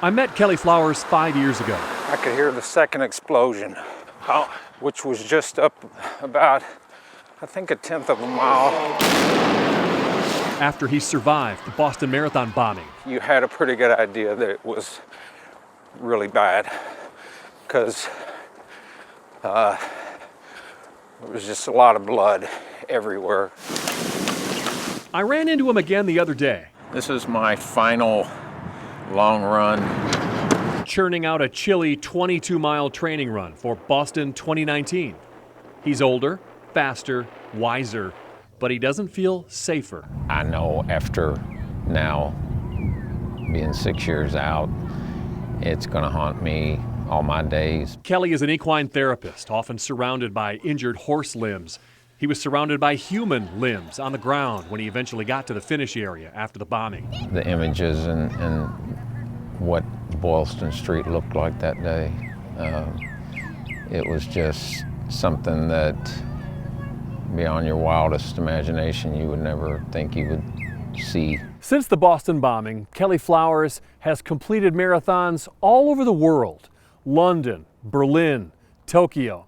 I met Kelly Flowers 5 years ago. I could hear the second explosion, which was just up about, I think, a tenth of a mile. After he survived the Boston Marathon bombing. You had a pretty good idea that it was really bad because there was just a lot of blood everywhere. I ran into him again the other day. This is my final long run. Churning out a chilly 22-mile training run for Boston 2019. He's older, faster, wiser, but he doesn't feel safer. I know after now being 6 years out, it's gonna haunt me all my days. Kelly is an equine therapist, often surrounded by injured horse limbs. He was surrounded by human limbs on the ground when he eventually got to the finish area after the bombing. The images and what Boylston Street looked like that day, it was just something that beyond your wildest imagination you would never think you would see. Since the Boston bombing, Kelly Flowers has completed marathons all over the world. London, Berlin, Tokyo.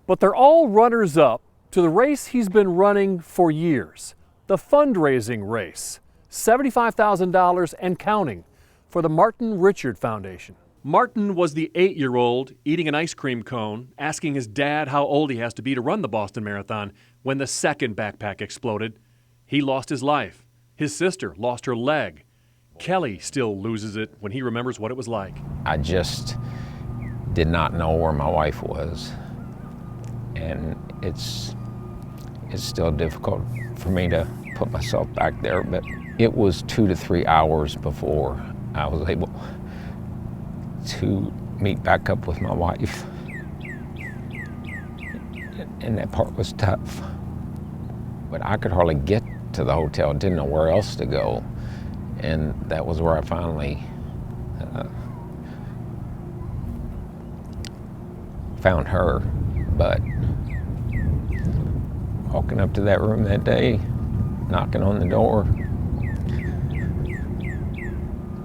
But they're all runners-up to the race he's been running for years, the fundraising race, $75,000 and counting for the Martin Richard Foundation. Martin was the 8-year-old eating an ice cream cone, asking his dad how old he has to be to run the Boston Marathon when the second backpack exploded. He lost his life. His sister lost her leg. Kelly still loses it when he remembers what it was like. I just did not know where my wife was. And it's still difficult for me to put myself back there, but it was 2 to 3 hours before I was able to meet back up with my wife. And that part was tough. But I could hardly get to the hotel, didn't know where else to go. And that was where I finally found her. But walking up to that room that day, knocking on the door,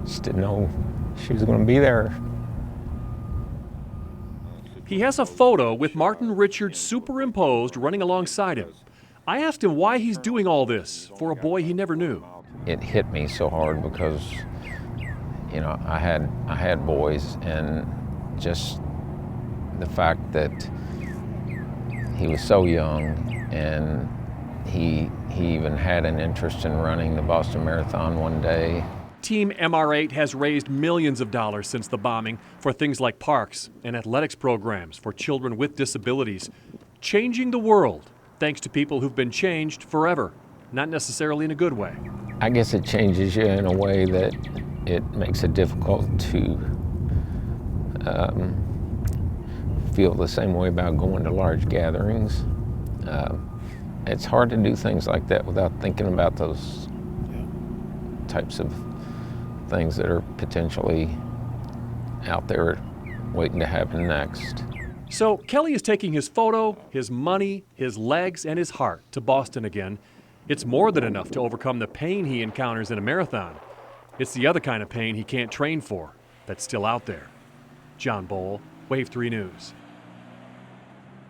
just didn't know she was going to be there. He has a photo with Martin Richard superimposed running alongside him. I asked him why he's doing all this for a boy he never knew. It hit me so hard because, you know, I had boys, and just the fact that he was so young and he even had an interest in running the Boston Marathon one day. Team MR8 has raised millions of dollars since the bombing for things like parks and athletics programs for children with disabilities, changing the world thanks to people who've been changed forever, not necessarily in a good way. I guess it changes you in a way that it makes it difficult to feel the same way about going to large gatherings. It's hard to do things like that without thinking about those types of things that are potentially out there waiting to happen next. So Kelly is taking his photo, his money, his legs, and his heart to Boston again. It's more than enough to overcome the pain he encounters in a marathon. It's the other kind of pain he can't train for that's still out there. John Bowl, Wave 3 News.